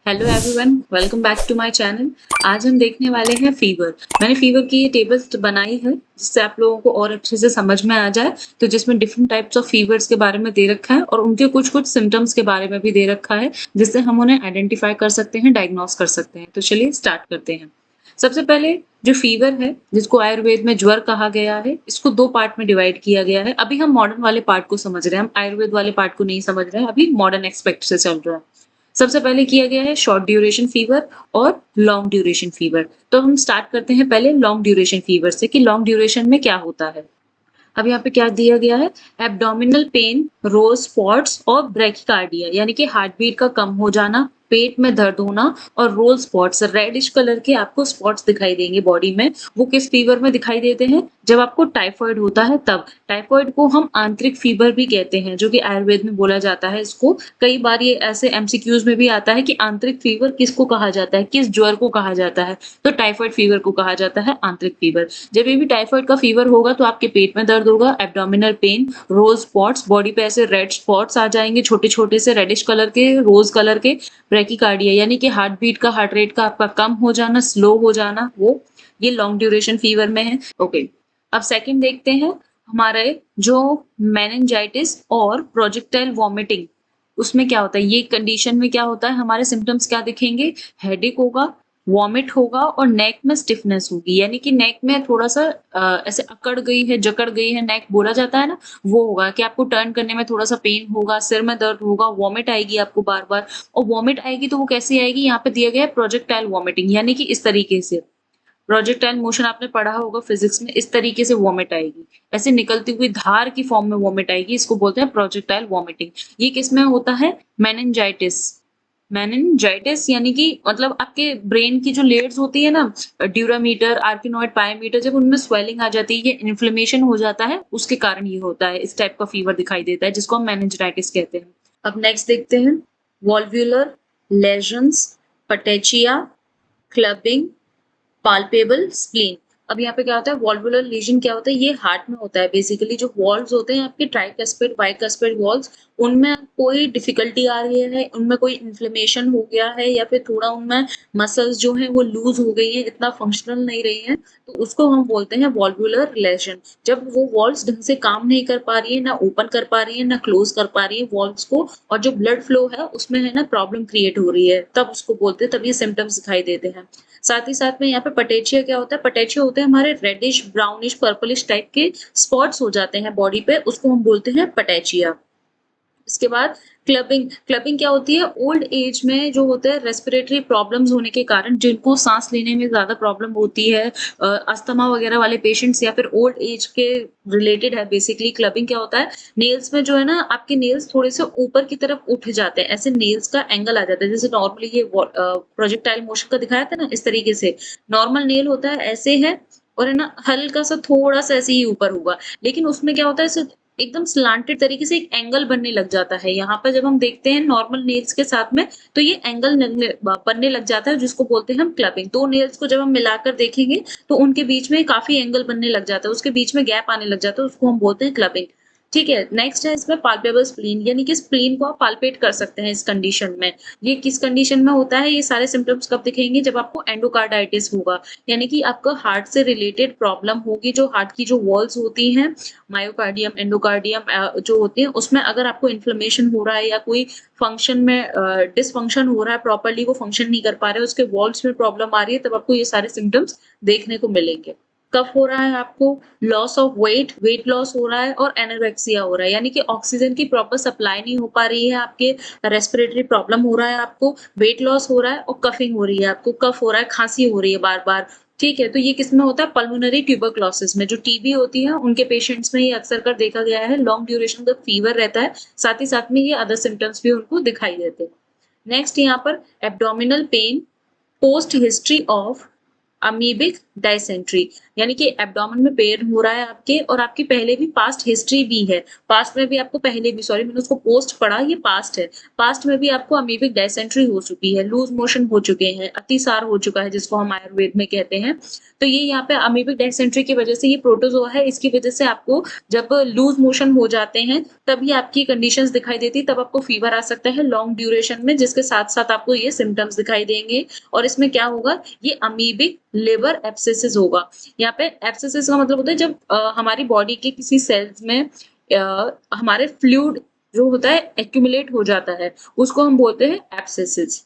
Hello everyone, welcome back to my channel. आज हम देखने वाले हैं फीवर। मैंने फीवर की ये टेबल्स बनाई है जिससे आप लोगों को और अच्छे से समझ में आ जाए। तो जिसमें डिफरेंट टाइप्स ऑफ फीवर्स के बारे में दे रखा है और उनके कुछ-कुछ सिम्पटम्स के बारे में भी दे रखा है, जिससे हम उन्हें आइडेंटिफाई कर सकते हैं, डायग्नोस कर सकते हैं। तो चलिए स्टार्ट करते हैं। सबसे पहले जो फीवर है, जिसको आयुर्वेद में ज्वर कहा गया है, इसको 2 पार्ट में डिवाइड किया गया है। अभी हम मॉडर्न वाले पार्ट को समझ रहे हैं, हम आयुर्वेद वाले पार्ट को नहीं समझ रहे हैं, अभी मॉडर्न एस्पेक्ट से चल रहा है। सबसे पहले किया गया है शॉर्ट ड्यूरेशन फीवर और लॉन्ग ड्यूरेशन फीवर। तो हम स्टार्ट करते हैं पहले लॉन्ग ड्यूरेशन फीवर से कि लॉन्ग ड्यूरेशन में क्या होता है। अब यहाँ पे क्या दिया गया है, एब्डोमिनल पेन, रोज स्पॉट्स और ब्रैकिकार्डिया यानी कि हार्ट बीट का कम हो जाना, पेट में दर्द होना और रोज स्पॉट्स रेडिश कलर के आपको स्पॉट्स दिखाई देंगे बॉडी में। वो किस फीवर में दिखाई देते हैं, जब आपको टाइफाइड होता है तब। टाइफाइड को हम आंतरिक फीवर भी कहते हैं, जो कि आयुर्वेद में बोला जाता है इसको। कई बार ये ऐसे एमसीक्यूज में भी आता है कि आंतरिक फीवर किसको कहा जाता है, किस ज्वर को कहा जाता है। तो टाइफाइड फीवर को कहा जाता है आंतरिक फीवर। जब भी टाइफाइड का फीवर होगा तो आपके पेट में दर्द होगा, एब्डोमिनल पेन, रोज स्पॉट्स, बॉडी पे ऐसे रेड स्पॉट्स आ जाएंगे छोटे छोटे से रेडिश कलर के, रोज कलर के। ब्रैकिकार्डिया यानी कि हार्ट बीट का, हार्ट रेट का आपका कम हो जाना, स्लो हो जाना, वो ये लॉन्ग ड्यूरेशन फीवर में है। ओके, अब सेकंड देखते हैं हमारे जो मेनिंजाइटिस और प्रोजेक्टाइल वॉमिटिंग, उसमें क्या होता है, ये कंडीशन में क्या होता है, हमारे सिम्टम्स क्या दिखेंगे, हेडेक होगा, वॉमिट होगा और नेक में स्टिफनेस होगी। यानी कि नेक में थोड़ा सा ऐसे अकड़ गई है, जकड़ गई है नेक, बोला जाता है ना, वो होगा कि आपको टर्न करने में थोड़ा सा पेन होगा, सिर में दर्द होगा, वॉमिट आएगी आपको बार बार। और वॉमिट आएगी तो वो कैसी आएगी, यहाँ पे दिया गया है प्रोजेक्टाइल वॉमिटिंग, यानी कि इस तरीके से। प्रोजेक्टाइल मोशन आपने पढ़ा होगा फिजिक्स में, इस तरीके से वॉमिट आएगी, ऐसे निकलती हुई धार की फॉर्म में वॉमिट आएगी, इसको बोलते हैं प्रोजेक्टाइल वॉमिटिंग। ये किसमें होता है, मेनिंजाइटिस। मेनिंजाइटिस यानी कि मतलब आपके ब्रेन की जो लेयर्स होती है ना, ड्यूरामीटर, आर्किनॉइड, पायोमीटर, जब उनमें स्वेलिंग आ जाती है, ये इन्फ्लेमेशन हो जाता है, उसके कारण ये होता है, इस टाइप का फीवर दिखाई देता है, जिसको हम मेनिंजाइटिस कहते हैं। अब नेक्स्ट देखते हैं वॉल्व्यूलर लेजन्स, पटेचिया, क्लबिंग, पाल्पेबल स्प्लीन। अब यहाँ पे क्या होता है, वॉल्वुलर लीजन क्या होता है, ये हार्ट में होता है बेसिकली। जो वॉल्व्स होते हैं आपके ट्राइकस्पिड बाइकस्पिड वॉल्व्स, उनमें कोई डिफिकल्टी आ रही है, उनमें कोई इन्फ्लेमेशन हो गया है, या फिर थोड़ा उनमें मसल्स जो है वो लूज हो गई है, इतना फंक्शनल नहीं रही है, तो उसको हम बोलते हैं वॉल्वुलर लेजन। जब वो वॉल्व्स ढंग से काम नहीं कर पा रही है, ना ओपन कर पा रही है, ना क्लोज कर पा रही है वॉल्व्स को, और जो ब्लड फ्लो है उसमें है ना प्रॉब्लम क्रिएट हो रही है, तब उसको बोलते हैं, तब ये सिम्टम्स दिखाई देते हैं। साथ ही साथ में यहाँ पे पटेचिया क्या होता है, पटेचिया होते हैं हमारे रेडिश ब्राउनिश पर्पलिश टाइप के स्पॉट्स हो जाते हैं बॉडी पे, उसको हम बोलते हैं पटेचिया। इसके बाद क्लबिंग। क्लबिंग क्या होती है, ओल्ड एज में जो होते हैं रेस्पिरेटरी प्रॉब्लम्स होने के कारण, जिनको सांस लेने में ज्यादा प्रॉब्लम होती है, अस्थमा वगैरह वाले पेशेंट्स, या फिर ओल्ड एज के रिलेटेड है बेसिकली। क्लबिंग क्या होता है, नेल्स में जो है ना आपके नेल्स थोड़े से ऊपर की तरफ उठ जाते हैं, ऐसे नेल्स का एंगल आ जाता है, जैसे नॉर्मली ये प्रोजेक्टाइल मोशन का दिखाया था ना, इस तरीके से नॉर्मल नेल होता है, ऐसे है, और है ना हल्का सा थोड़ा सा ऐसे ही ऊपर होगा। लेकिन उसमें क्या होता है, एकदम स्लांटेड तरीके से एक एंगल बनने लग जाता है। यहाँ पर जब हम देखते हैं नॉर्मल नेल्स के साथ में, तो ये एंगल बनने लग जाता है, जिसको बोलते हैं हम क्लबिंग। दो नेल्स को जब हम मिलाकर देखेंगे तो उनके बीच में काफी एंगल बनने लग जाता है, उसके बीच में गैप आने लग जाता है, उसको हम बोलते हैं क्लबिंग। ठीक है, नेक्स्ट है इसमें पाल्पेबल स्प्लीन, यानी कि स्प्लीन को आप पाल्पेट कर सकते हैं इस कंडीशन में। ये किस कंडीशन में होता है, ये सारे सिम्टम्स कब दिखेंगे, जब आपको एंडोकार्डाइटिस होगा, यानी कि आपका हार्ट से रिलेटेड प्रॉब्लम होगी। जो हार्ट की जो वॉल्स होती हैं, मायोकार्डियम, एंडोकार्डियम जो होती है, उसमें अगर आपको इन्फ्लेमेशन हो रहा है या कोई फंक्शन में डिसफंक्शन हो रहा है, प्रॉपर्ली वो फंक्शन नहीं कर पा रहे, उसके वॉल्स में प्रॉब्लम आ रही है, तब आपको ये सारे सिम्टम्स देखने को मिलेंगे। कफ हो रहा है आपको, loss of weight, weight loss हो रहा है, और एनोरेक्सिया हो रहा है, यानी कि ऑक्सीजन की प्रॉपर सप्लाई नहीं हो पा रही है, आपके रेस्पिरेटरी प्रॉब्लम हो रहा है आपको, वेट लॉस हो रहा है, और कफिंग हो रही है आपको, कफ हो रहा है, खांसी हो रही है बार बार। ठीक है, तो ये किसमें होता है, पल्मोनरी ट्यूबरक्लोसिस में। जो टीबी होती है उनके पेशेंट्स में ये अक्सर कर देखा गया है, लॉन्ग ड्यूरेशन का फीवर रहता है, साथ ही साथ में ये अदर सिम्टम्स भी उनको दिखाई देते हैं। नेक्स्ट यहाँ पर abdominal pain, post history of amoebic dysentery, यानी कि एब्डोमेन में पेन हो रहा है आपके और आपकी पहले भी पास्ट हिस्ट्री भी है। पास्ट में भी आपको पहले भी सॉरी मैंने उसको पोस्ट पढ़ा, ये पास्ट है। पास्ट में भी आपको अमीबिक डायसेंट्री हो चुकी है, लूज मोशन हो चुके हैं, अतिसार हो चुका है जिसको हम आयुर्वेद में कहते हैं। तो ये यहाँ पे अमीबिक डायसेंट्री की वजह से ये प्रोटोजोआ है, इसकी वजह से आपको जब लूज मोशन हो जाते हैं तभी आपकी कंडीशंस दिखाई देती है, तब आपको फीवर आ सकता है लॉन्ग ड्यूरेशन में, जिसके साथ-साथ आपको ये सिम्पटम्स दिखाई देंगे। और इसमें क्या होगा, ये अमीबिक लिवर एब्सेसिस होगा। यहाँ पे एब्सेसिस का मतलब होता है जब हमारी बॉडी के किसी सेल्स में हमारे फ्लूइड जो होता है एक्यूमुलेट हो जाता है, उसको हम बोलते हैं एब्सेसिस।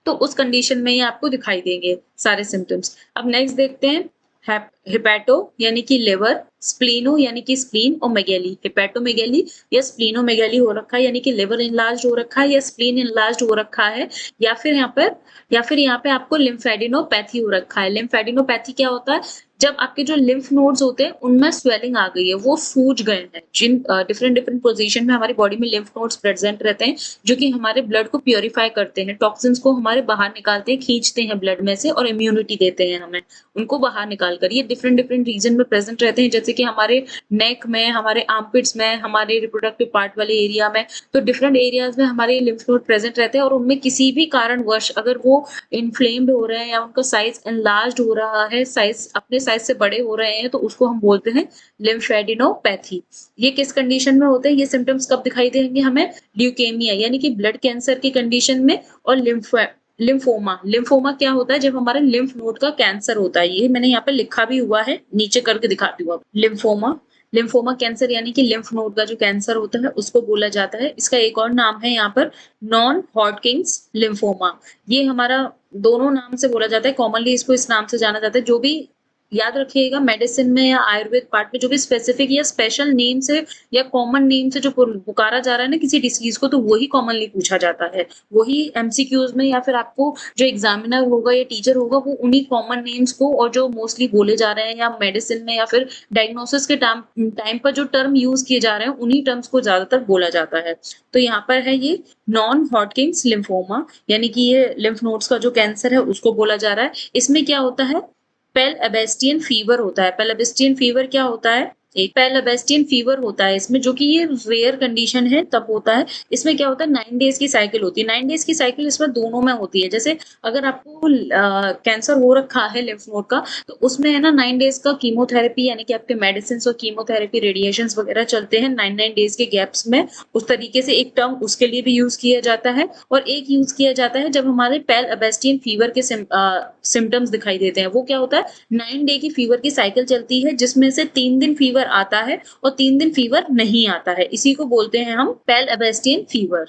तो उस कंडीशन में ये आपको दिखाई देंगे सारे सिम्टम्स। अब नेक्स्ट देखते हैं हेपेटो यानी कि लिवर, स्प्लीनो यानी कि स्प्लीन और मेगेली। हेपेटोमेगेली या स्प्लीनोमेगेली हो रखा है यानी कि लिवर इनलार्ज हो रखा है या स्प्लीन इनलार्ज हो रखा है, या फिर यहाँ पे आपको लिम्फेडिनोपैथी हो रखा है। लिम्फेडिनोपैथी क्या होता है, जब आपके जो लिम्फ नोड्स होते हैं उनमें स्वेलिंग आ गई है, वो सूज गए हैं। जिन डिफरेंट डिफरेंट पोजीशन में हमारी बॉडी में लिम्फ नोड्स प्रेजेंट रहते हैं जो कि हमारे ब्लड को प्योरीफाई करते हैं, टॉक्सिन्स को हमारे बाहर निकालते हैं, खींचते हैं ब्लड में से और इम्यूनिटी देते हैं हमें उनको बाहर निकाल कर। ये डिफरेंट डिफरेंट रीजन में प्रेजेंट रहते हैं, जैसे कि हमारे नेक में, हमारे आर्मपिट्स में, हमारे रिप्रोडक्टिव पार्ट वाले एरिया में। तो डिफरेंट एरियाज में हमारे लिम्फ नोड प्रेजेंट रहते हैं और उनमें किसी भी कारणवश अगर वो इन्फ्लेम्ड हो रहे हैं या उनका साइज एनलार्ज्ड हो रहा है, साइज अपने साइज से बड़े हो रहे हैं, तो उसको हम बोलते हैं लिम्फेडिनोपैथी। ये किस कंडीशन में होते हैं, ये सिम्टम्स कब दिखाई देंगे हमें, ल्यूकेमिया यानी कि ब्लड कैंसर की कंडीशन में, और लिम्फोमा क्या होता है, जब हमारे लिम्फ नोड का कैंसर होता है। ये मैंने यहाँ पे लिखा भी हुआ है, नीचे करके दिखाती हूँ। लिम्फोमा कैंसर यानी कि लिम्फ नोड का जो कैंसर होता है उसको बोला जाता है। इसका एक और नाम है यहाँ पर नॉन हॉडकिंस लिम्फोमा। ये हमारा दोनों नाम से बोला जाता है, कॉमनली इसको इस नाम से जाना जाता है। जो भी याद रखिएगा, मेडिसिन में या आयुर्वेद पार्ट में जो भी स्पेसिफिक या स्पेशल नेम से या कॉमन नेम से जो पुकारा जा रहा है ना किसी डिसीज को, तो वही कॉमनली पूछा जाता है। वही एमसीक्यूज में या फिर आपको जो एग्जामिनर होगा या टीचर होगा वो उन्हीं कॉमन नेम्स को, और जो मोस्टली बोले जा रहे हैं या मेडिसिन में या फिर डायग्नोसिस के टाइम पर जो टर्म यूज किए जा रहे हैं उन्हीं टर्म्स को ज्यादातर बोला जाता है। तो यहाँ पर है ये नॉन हॉडकिंस लिम्फोमा, यानी कि ये लिम्फ नोड्स का जो कैंसर है उसको बोला जा रहा है। इसमें क्या होता है, पेलएबेस्टियन फीवर होता है। पेलएबेस्टियन फीवर क्या होता है, एक पेलएबेस्टियन फीवर होता है इसमें, जो कि ये रेयर कंडीशन है तब होता है। इसमें क्या होता है, 9 डेज की साइकिल होती है। 9 डेज की साइकिल इसमें दोनों में होती है। जैसे अगर आपको कैंसर हो रखा है लिम्फ नोड का, तो उसमें है ना 9 डेज का कीमोथेरेपी यानी कि आपके मेडिसिन और कीमोथेरेपी रेडिएशन वगैरह चलते हैं 9 डेज के गैप्स में। उस तरीके से एक टर्म उसके लिए भी यूज किया जाता है, और एक यूज किया जाता है जब हमारे पेलएबेस्टियन फीवर के सिम्टम्स दिखाई देते हैं। वो क्या होता है, 9 डे की फीवर की साइकिल चलती है जिसमें से 3 दिन फीवर आता है और 3 दिन फीवर नहीं आता है। इसी को बोलते हैं हम पेलएबेस्टियन फीवर,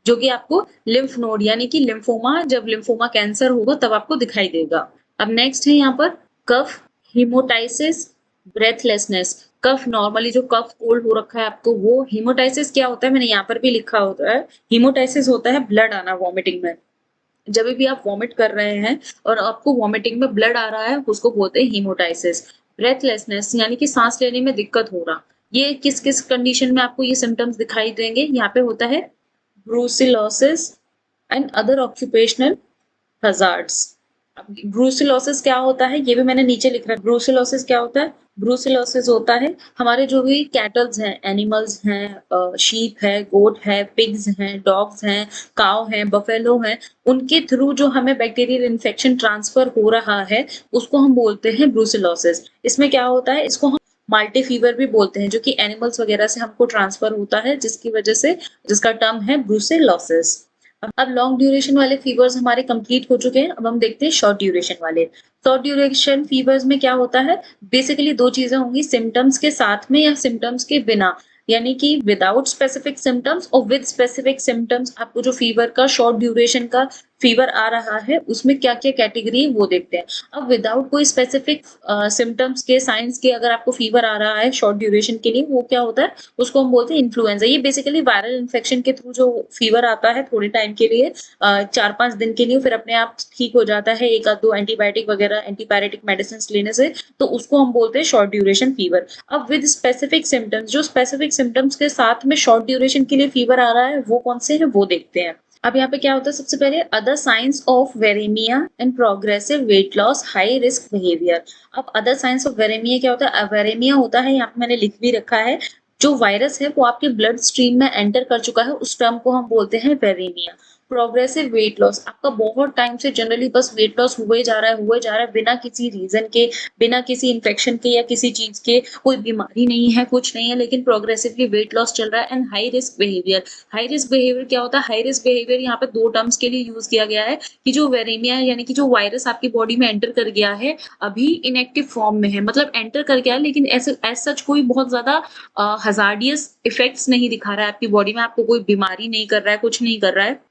जो कि आपको लिम्फ नोड यानी कि लिम्फोमा, जब लिम्फोमा कैंसर होगा तब आपको दिखाई देगा। अब नेक्स्ट है यहाँ पर कफ, हिमोटाइसिस, ब्रेथलेसनेस। कफ, नॉर्मली जो कफ कोल्ड हो रखा है आपको वो। हिमोटाइसिस क्या होता है, मैंने यहाँ पर भी लिखा होता है, हिमोटाइसिस होता है ब्लड आना वॉमिटिंग में। जब भी आप वॉमिट कर रहे हैं और आपको वॉमिटिंग में ब्लड आ रहा है उसको बोलते हैं हीमोटाइसिस। ब्रेथलेसनेस यानी कि सांस लेने में दिक्कत हो रहा, ये किस किस कंडीशन में आपको ये सिम्टम्स दिखाई देंगे, यहाँ पे होता है brucellosis and other occupational hazards. Brucellosis क्या होता है ये भी मैंने नीचे लिख रखा है। ब्रूसिलोसिस क्या होता है, ब्रूसिलोसिस होता है हमारे जो भी कैटल्स हैं, एनिमल्स हैं, शीप है, गोट है, पिग्स हैं, डॉग्स हैं, काव हैं, बफेलो हैं, उनके थ्रू जो हमें बैक्टीरियल इन्फेक्शन ट्रांसफर हो रहा है उसको हम बोलते हैं ब्रूसिलोसिस। इसमें क्या होता है, इसको हम माल्टी फीवर भी बोलते हैं, जो कि एनिमल्स वगैरह से हमको ट्रांसफर होता है, जिसकी वजह से जिसका टर्म है ब्रूसिलोसिस। अब लॉन्ग ड्यूरेशन वाले फीवर्स हमारे कंप्लीट हो चुके हैं। अब हम देखते हैं शॉर्ट ड्यूरेशन वाले। शॉर्ट ड्यूरेशन फीवर्स में क्या होता है, बेसिकली दो चीजें होंगी, सिम्टम्स के साथ में या सिम्टम्स के बिना, यानी कि विदाउट स्पेसिफिक सिम्टम्स और विद स्पेसिफिक सिम्टम्स। आपको जो फीवर का शॉर्ट ड्यूरेशन का फीवर आ रहा है उसमें क्या क्या कैटेगरी है वो देखते हैं। अब विदाउट कोई स्पेसिफिक सिम्टम्स के, साइंस के, अगर आपको फीवर आ रहा है शॉर्ट ड्यूरेशन के लिए, वो क्या होता है, उसको हम बोलते हैं इन्फ्लुएंजा। ये बेसिकली वायरल इन्फेक्शन के थ्रू जो फीवर आता है थोड़े टाइम के लिए, 4-5 दिन के लिए, फिर अपने आप ठीक हो जाता है एक आध दो एंटीबायोटिक वगैरह एंटीपायरेटिक मेडिसिन लेने से, तो उसको हम बोलते हैं शॉर्ट ड्यूरेशन फीवर। अब विद स्पेसिफिक सिम्टम्स, जो स्पेसिफिक सिम्टम्स के साथ में शॉर्ट ड्यूरेशन के लिए फीवर आ रहा है वो कौन से है वो देखते हैं। अब यहाँ पे क्या होता है सबसे पहले other signs of viremia and progressive weight loss high risk behaviour. अब अदर साइंस ऑफ वेरेमिया क्या होता है? वेरेमिया होता है, यहाँ पे मैंने लिख भी रखा है, जो वायरस है वो आपके ब्लड स्ट्रीम में एंटर कर चुका है, उस टर्म को हम बोलते हैं वेरेमिया। प्रोग्रेसिव वेट लॉस, आपका बहुत टाइम से जनरली बस वेट लॉस हुए जा रहा है हुए जा रहा है, बिना किसी रीजन के, बिना किसी इन्फेक्शन के या किसी चीज के, कोई बीमारी नहीं है, कुछ नहीं है, लेकिन प्रोग्रेसिवली वेट लॉस चल रहा है। And high risk behaviour, high risk behaviour क्या होता है? हाई रिस्क बिहेवियर यहाँ पे दो टर्म्स के लिए यूज किया गया है कि जो वेरेमिया यानी कि जो वायरस आपकी बॉडी में एंटर कर गया है, अभी इनएक्टिव फॉर्म में है, मतलब एंटर कर गया है लेकिन ऐसे एज सच कोई बहुत ज्यादा हजार्डियस इफेक्ट्स नहीं दिखा रहा है आपकी बॉडी में, आपको कोई बीमारी नहीं कर रहा है, कुछ नहीं कर रहा है,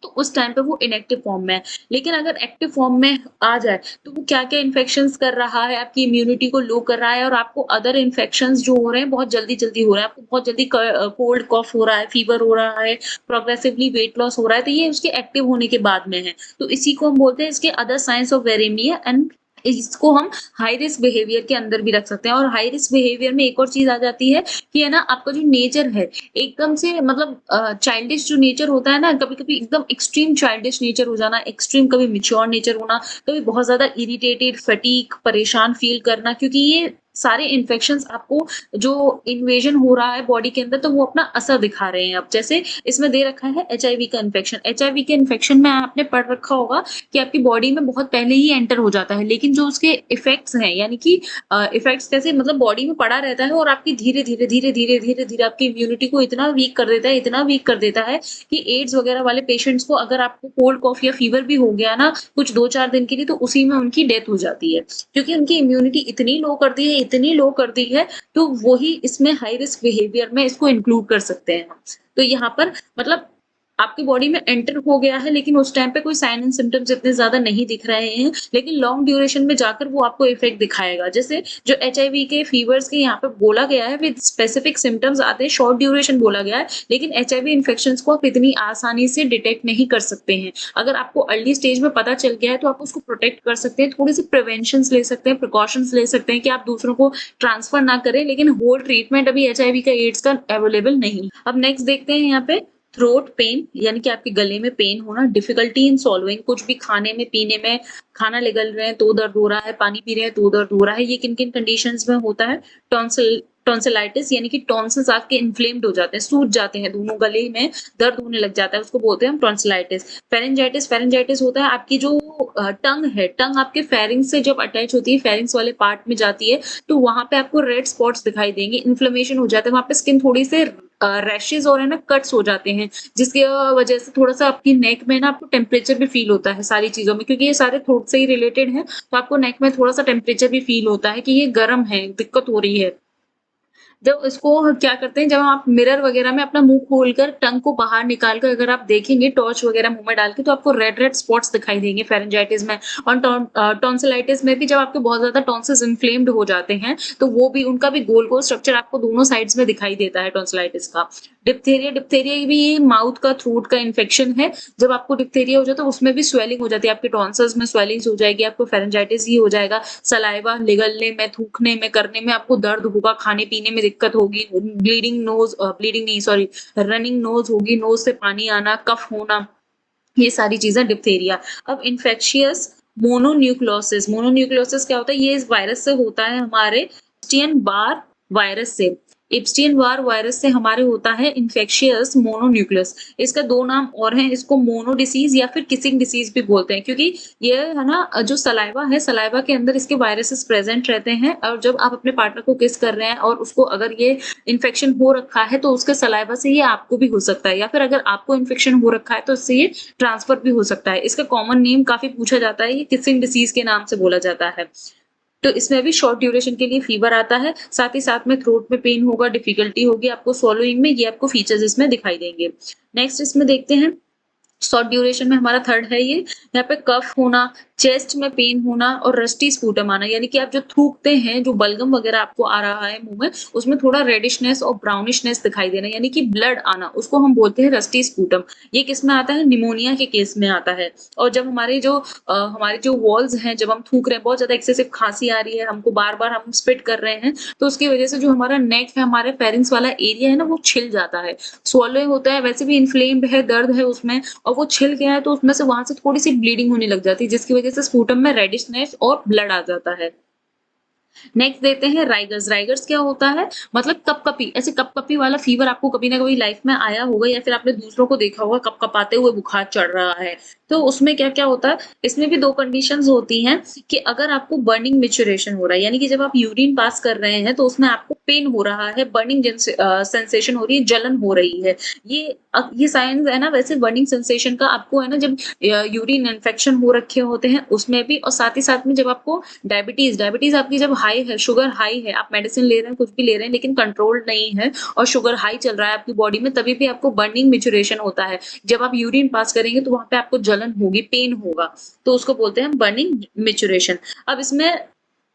तो उस टाइम पे वो इनएक्टिव फॉर्म में है। लेकिन अगर एक्टिव फॉर्म में आ जाए तो वो क्या-क्या इन्फेक्शंस कर रहा है, आपकी इम्यूनिटी को लो कर रहा है और आपको अदर इन्फेक्शंस जो हो रहे हैं बहुत जल्दी-जल्दी हो रहा है। आपको बहुत जल्दी कोल्ड कॉफ हो रहा है, फीवर हो रहा है, प्रोग्रेसिवली वेट लॉस हो रहा है, तो ये उसके एक्टिव होने के बाद में है। तो इसी को हम बोलते हैं इसके other signs of viremia and इसको हम हाई रिस्क बिहेवियर के अंदर भी रख सकते हैं। और हाई रिस्क बिहेवियर में एक और चीज आ जाती है कि है ना, आपका जो नेचर है एकदम से मतलब चाइल्डिश जो नेचर होता है ना, कभी-कभी एकदम एक्सट्रीम चाइल्डिश नेचर हो जाना, एक्सट्रीम कभी मैच्योर नेचर होना, कभी बहुत ज़्यादा इरिटेटेड, फटीग, परेशान फील करना, क्योंकि ये सारे इन्फेक्शंस आपको जो इन्वेजन हो रहा है बॉडी के अंदर, तो वो अपना असर दिखा रहे हैं। अब जैसे इसमें दे रखा है एचआईवी का इन्फेक्शन। एचआईवी के इन्फेक्शन में आपने पढ़ रखा होगा कि आपकी बॉडी में बहुत पहले ही एंटर हो जाता है, लेकिन जो उसके इफेक्ट्स हैं यानी कि इफेक्ट्स कैसे, मतलब बॉडी में पड़ा रहता है और आपकी धीरे-धीरे, धीरे-धीरे, धीरे-धीरे आपकी इम्यूनिटी को इतना वीक कर देता है, इतना वीक कर देता है कि एड्स वगैरह वाले पेशेंट्स को अगर आपको कोल्ड कॉफ या फीवर भी हो गया ना कुछ 2-4 दिन के लिए, तो उसी में उनकी डेथ हो जाती है। क्योंकि उनकी इम्यूनिटी इतनी लो कर दी है, इतनी लो कर दी है, तो वही इसमें हाई रिस्क बिहेवियर में इसको इंक्लूड कर सकते हैं हम। तो यहाँ पर मतलब आपकी बॉडी में एंटर हो गया है, लेकिन उस टाइम पे कोई साइन एंड सिम्पटम्स इतने ज़्यादा नहीं दिख रहे हैं, लेकिन लॉन्ग ड्यूरेशन में जाकर वो आपको इफ़ेक्ट दिखाएगा। जैसे जो एचआईवी के फीवर्स के यहाँ पे बोला गया है विद स्पेसिफिक सिम्पटम्स आते हैं, शॉर्ट ड्यूरेशन बोला गया है, लेकिन एचआईवी इन्फेक्शंस को आप इतनी आसानी से डिटेक्ट नहीं कर सकते हैं। अगर आपको अर्ली स्टेज में पता चल गया है तो आप उसको प्रोटेक्ट कर सकते हैं, थोड़ी-सी प्रिवेंशंस ले सकते हैं, प्रिकॉशंस ले सकते हैं कि आप दूसरों को ट्रांसफर ना करें, लेकिन होल ट्रीटमेंट अभी एचआईवी का, एड्स का अवेलेबल नहीं। अब नेक्स्ट देखते हैं यहाँ पे थ्रोट पेन, यानी कि आपके गले में पेन होना, डिफिकल्टी इन सॉल्विंग, कुछ भी खाने में पीने में, खाना निगल रहे हैं तो दर्द हो रहा है, पानी पी रहे हैं तो दर्द हो रहा है, ये किन किन कंडीशंस में होता है? टॉन्सिलाइटिस, यानी कि टॉन्सिल्स आपके इन्फ्लेम्ड हो जाते हैं, सूज जाते हैं, दोनों गले में दर्द होने लग जाता है, उसको बोलते हैं हम टॉन्सिलाइटिस। फेरेंजाइटिस, फेरेंजाइटिस होता है आपकी जो टंग है, टंग आपके फेरिंग्स से जब अटैच होती है, फेरिंग्स वाले पार्ट में जाती है, तो वहां पे आपको रेड स्पॉट्स दिखाई देंगे, इन्फ्लेमेशन हो जाता है, वहां पे स्किन थोड़ी से रैशेज और है ना कट्स हो जाते हैं, जिसकी वजह से थोड़ा सा आपकी नेक में ना आपको टेम्परेचर भी फील होता है सारी चीजों में, क्योंकि ये सारे थ्रोट से ही रिलेटेड है, तो आपको नेक में थोड़ा सा टेम्परेचर भी फील होता है कि ये गर्म है, दिक्कत हो रही है। जब इसको क्या करते हैं, जब आप मिरर वगैरह में अपना मुंह खोलकर टंग को बाहर निकाल कर अगर आप देखेंगे टॉर्च वगैरह मुंह में डाल के, तो आपको रेड रेड स्पॉट्स दिखाई देंगे फेरेंजाइटिस में। और टॉन्सिलाइटिस में भी जब आपके बहुत ज्यादा टॉन्सिल्स इन्फ्लेम्ड हो जाते हैं, तो वो भी उनका भी गोल गोल स्ट्रक्चर आपको दोनों साइड्स में दिखाई देता है टॉन्सिलाइटिस का। डिप्थेरिया, डिप्थेरिया भी ये माउथ का, थ्रोट का इन्फेक्शन है। जब आपको डिप्थेरिया हो जाता है उसमें भी स्वेलिंग हो जाती है, आपके टॉन्सिल्स में स्वेलिंग्स हो जाएगी, आपको फेरेंजाइटिस ही हो जाएगा। सलाइवा निगलने में, थूकने में, करने में आपको दर्द होगा, खाने पीने में दिक्कत होगी, ब्लीडिंग नोज, ब्लीडिंग नहीं सॉरी, रनिंग नोज होगी, नोज से पानी आना, कफ होना, ये सारी चीजें डिप्थेरिया। अब इन्फेक्शियस मोनोन्यूक्लोसिस, मोनोन्यूक्लोसिस क्या होता है? ये इस वायरस से होता है, हमारे एप्स्टियन बार वायरस से, एप्स्टियन बार वायरस से हमारे होता है इन्फेक्शियस मोनोन्यूक्लियस। इसका दो नाम और हैं, इसको मोनो डिसीज या फिर किसिंग डिसीज भी बोलते हैं, क्योंकि ये है ना जो सलाइवा है, सलाइवा के अंदर इसके वायरसेस प्रेजेंट रहते हैं, और जब आप अपने पार्टनर को किस कर रहे हैं और उसको अगर ये इन्फेक्शन हो रखा है, तो उसके सलाइवा से ये आपको भी हो सकता है, या फिर अगर आपको इन्फेक्शन हो रखा है तो इससे ये ट्रांसफर भी हो सकता है। इसका कॉमन नेम काफी पूछा जाता है, ये किसिंग डिसीज के नाम से बोला जाता है। तो इसमें भी शॉर्ट ड्यूरेशन के लिए फीवर आता है, साथ ही साथ में थ्रोट में पेन होगा, डिफिकल्टी होगी आपको स्वॉलोइंग में, ये आपको फीचर्स इसमें दिखाई देंगे। नेक्स्ट इसमें देखते हैं, शॉर्ट ड्यूरेशन में हमारा थर्ड है ये, यहाँ पे कफ होना, चेस्ट में पेन होना और रस्टी स्पूटम आना, यानी कि आप जो थूकते हैं, जो बलगम वगैरह आपको आ रहा है मुंह में, उसमें थोड़ा रेडिशनेस और ब्राउनिशनेस दिखाई देना, यानी कि ब्लड आना, उसको हम बोलते हैं रस्टी स्पूटम। ये किस में आता है? निमोनिया के केस में आता है। और जब हमारे जो वॉल्स हैं, जब हम थूक रहे हैं, बहुत ज्यादा एक्सेसिव खांसी आ रही है, हमको बार बार हम स्पिट कर रहे हैं, तो उसकी वजह से जो हमारा नेक है, हमारे फेरिंग्स वाला एरिया है ना, वो छिल जाता है, स्वॉलो होता है, वैसे भी इन्फ्लेम्ड है, दर्द है उसमें, और वो छिल गया है तो उसमें से वहाँ से थोड़ी-सी ब्लीडिंग होने लग जाती है, जिसकी वज़ह से स्पूटम में रेडिशनेस और ब्लड आ जाता है। नेक्स्ट देते हैं राइगर्स। राइगर्स क्या होता है? मतलब कपकपी, ऐसे कपकपी वाला फीवर आपको कभी ना कभी लाइफ में आया होगा या फिर आपने दूसरों को देखा होगा कपकपाते हुए बुखार चढ़ रहा है। तो उसमें क्या-क्या होता है? इसमें भी 2 कंडीशंस होती हैं कि अगर आपको बर्निंग मैच्योरेशन हो रहा है, यानी कि जब आप यूरिन पास कर रहे हैं तो उसमें आपको पेन हो रहा है, बर्निंग सेंसेशन हो रही है, जलन हो रही है। ये साइन्स है ना, वैसे बर्निंग सेंसेशन का आपको है ना, जब यूरिन इन्फेक्शन हो रखे होते हैं उसमें भी, और साथ ही साथ में जब आपको डायबिटीज डायबिटीज आपकी जब हाई है, शुगर हाई है, आप मेडिसिन ले रहे हैं, कुछ भी ले रहे हैं लेकिन कंट्रोल नहीं है और शुगर हाई चल रहा है आपकी बॉडी में, तभी भी आपको बर्निंग मैच्योरेशन होता है। जब आप यूरिन पास करेंगे तो वहां पे आपको जलन होगी, पेन होगा, तो उसको बोलते हैं बर्निंग मैच्योरेशन। अब इसमें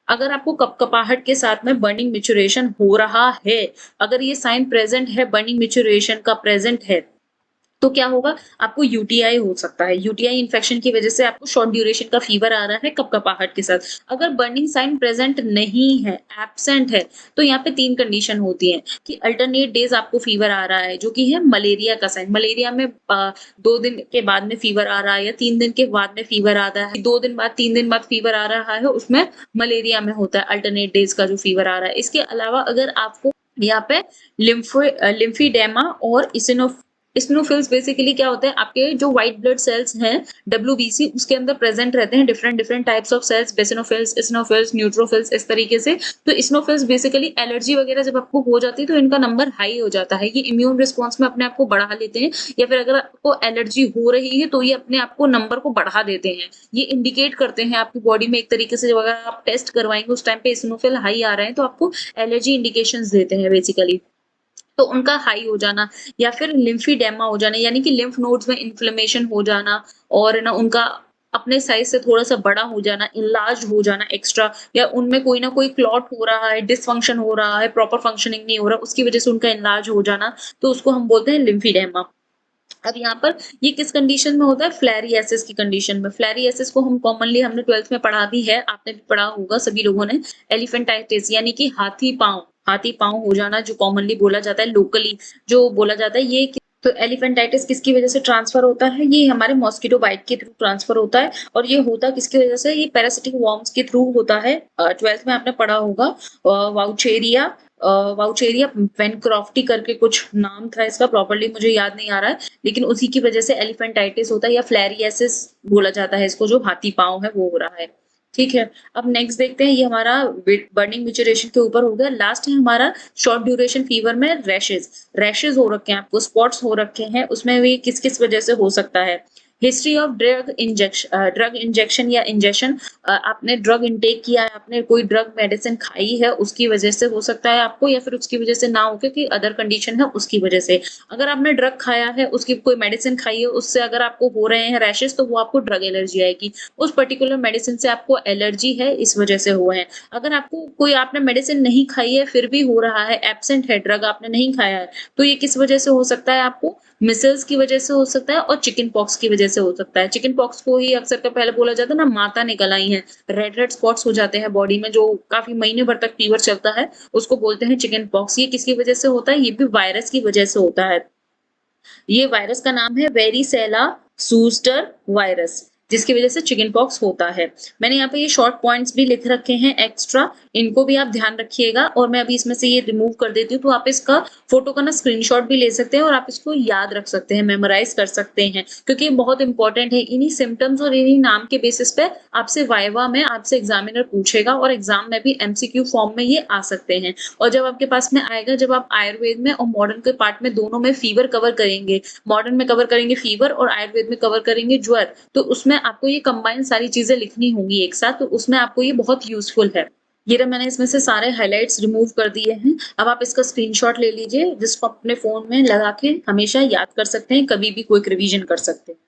अगर आपको कपकपाहट के साथ में बर्निंग मैच्योरेशन हो रहा है, अगर ये साइन प्रेजेंट है, बर्निंग मैच्योरेशन का प्रेजेंट है, तो क्या होगा? आपको यूटीआई हो सकता है। यूटीआई इन्फेक्शन की वजह से आपको शॉर्ट ड्यूरेशन का फीवर आ रहा है कपकपाहट के साथ। अगर बर्निंग साइन प्रेजेंट नहीं है, एब्सेंट है, तो यहाँ पे 3 कंडीशन होती हैं कि अल्टरनेट डेज़ आपको फीवर आ रहा है, जो कि है मलेरिया का साइन। मलेरिया में 2 दिन के बाद में फीवर आ रहा है या 3 दिन के बाद में फीवर आता है। 2 दिन बाद, 3 दिन बाद फीवर आ रहा है, उसमें मलेरिया में होता है अल्टरनेट डेज़ का जो फीवर आ रहा है। इसके अलावा अगर आपको यहाँ पे लिम्फीडेमा और इसिनोफिल्स बेसिकली क्या होता है? आपके जो व्हाइट ब्लड सेल्स हैं, डब्ल्यूबीसी, उसके अंदर प्रेजेंट रहते हैं different different types of cells, basophils, eosinophils, neutrophils, इस तरीके से। तो इसिनोफिल्स बेसिकली एलर्जी वगैरह जब आपको हो जाती है तो इनका नंबर हाई हो जाता है। ये इम्यून रिस्पॉन्स में अपने आप को बढ़ा लेते हैं, या फिर अगर आपको एलर्जी हो रही है तो ये अपने आप को नंबर को बढ़ा देते हैं। ये इंडिकेट करते हैं आपकी बॉडी में एक तरीके से, जब अगर आप टेस्ट करवाएंगे उस टाइम पे इसिनोफिल हाई आ रहे हैं तो आपको एलर्जी इंडिकेशंस देते हैं बेसिकली। तो उनका हाई हो जाना, या फिर लिम्फीडेमा हो जाना, यानी कि लिम्फ नोड्स में इन्फ्लेमेशन हो जाना, और ना उनका अपने साइज से थोड़ा-सा बड़ा हो जाना, इनलार्ज हो जाना एक्स्ट्रा, या उनमें कोई ना कोई क्लॉट हो रहा है, डिसफंक्शन हो रहा है, प्रॉपर फंक्शनिंग नहीं हो रहा, उसकी वजह से उनका इनलार्ज हो जाना, तो उसको हम बोलते हैं लिम्फीडेमा। अब यहाँ पर ये किस कंडीशन में होता है? फ्लैरिएसिस की कंडीशन में। फ्लैरिएसिस को हम कॉमनली, हमने 12th में पढ़ा भी है, आपने भी पढ़ा होगा सभी लोगों ने। एलिफेंटाइटिस यानी कि हाथी पांव हो जाना, जो कॉमनली बोला जाता है, लोकली जो बोला जाता है, तो एलिफेंटाइटिस किसकी वजह से ट्रांसफर होता है? ये हमारे मॉस्किटो बाइट के थ्रू ट्रांसफर होता है, और ये होता किसकी वजह से? ये पैरासिटिक वॉर्म्स के थ्रू होता है। 12th में आपने पढ़ा होगा, वाउचेरिया वाउचेरिया पेनक्रॉफ्टी करके कुछ नाम था इसका, प्रॉपर्ली मुझे याद नहीं आ रहा है, लेकिन उसी की वजह से एलिफेंटाइटिस होता है, या फ्लैरिएसिस बोला जाता है इसको, जो हाथी पांव है वो हो रहा है। ठीक है, अब नेक्स्ट देखते हैं, ये हमारा बर्निंग मैच्योरेशन के ऊपर हो गया। लास्ट है हमारा शॉर्ट ड्यूरेशन फीवर में रैशेज। रैशेज हो रखे हैं आपको, स्पॉट्स हो रखे हैं, उसमें भी किस किस वजह से हो सकता है? हिस्ट्री ऑफ ड्रग इंजेक्शन या इंजेक्शन, आपने ड्रग इनटेक किया है, आपने कोई ड्रग मेडिसिन खाई है, उसकी वजह से हो सकता है आपको, या फिर उसकी वजह से ना हो, क्योंकि अदर कंडीशन है उसकी वजह से। अगर आपने ड्रग खाया है, उसकी कोई मेडिसिन खाई है, उससे अगर आपको हो रहे हैं रैशेज, तो वो आपको ड्रग एलर्जी आएगी। उस पर्टिकुलर मेडिसिन से आपको एलर्जी है, इस वजह से हुए हैं। अगर आपको कोई, आपने मेडिसिन नहीं खाई है फिर भी हो रहा है, एब्सेंट है, ड्रग आपने नहीं खाया है, तो ये किस वजह से हो सकता है आपको? मिसल्स की वजह से हो सकता है, और चिकन पॉक्स की वजह से हो सकता है। चिकन पॉक्स को ही अक्सर का पहले बोला जाता है ना, माता निकल आई है, रेड रेड स्पॉट्स हो जाते हैं बॉडी में, जो काफी महीने भर तक फीवर चलता है, उसको बोलते हैं चिकन पॉक्स। ये किसकी वजह से होता है? ये भी वायरस की वजह से होता है। ये वायरस का नाम है वेरिसेला सूस्टर वायरस, जिसकी वजह से चिकन पॉक्स होता है। मैंने यहाँ पे ये शॉर्ट पॉइंट्स भी लिख रखे हैं एक्स्ट्रा, इनको भी आप ध्यान रखिएगा, और मैं अभी इसमें से ये रिमूव कर देती हूँ, तो आप इसका फोटो का ना स्क्रीनशॉट भी ले सकते हैं और आप इसको याद रख सकते हैं, मेमोराइज कर सकते हैं, क्योंकि ये बहुत इंपॉर्टेंट है। इन्हीं सिम्टम्स और इन्हीं नाम के बेसिस पे आपसे वाइवा में आपसे एग्जामिनर पूछेगा, और एग्जाम में भी एमसीक्यू फॉर्म में ये आ सकते हैं। और जब आपके पास में आएगा, जब आप आयुर्वेद में और मॉडर्न के पार्ट में दोनों में फीवर कवर करेंगे, मॉडर्न में कवर करेंगे फीवर और आयुर्वेद में कवर करेंगे ज्वर, तो उसमें आपको ये कंबाइन सारी चीजें लिखनी होंगी एक साथ, तो उसमें आपको ये बहुत यूजफुल है। ये रहा, मैंने इसमें से सारे हाइलाइट्स रिमूव कर दिए हैं। अब आप इसका स्क्रीनशॉट ले लीजिए, जिसको अपने फोन में लगा के हमेशा याद कर सकते हैं, कभी भी क्विक रिवीजन कर सकते हैं।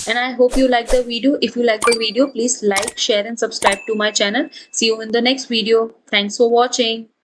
And I hope you like the video. If you like the video, please like, share and subscribe to my channel. See you in the next video. Thanks for watching.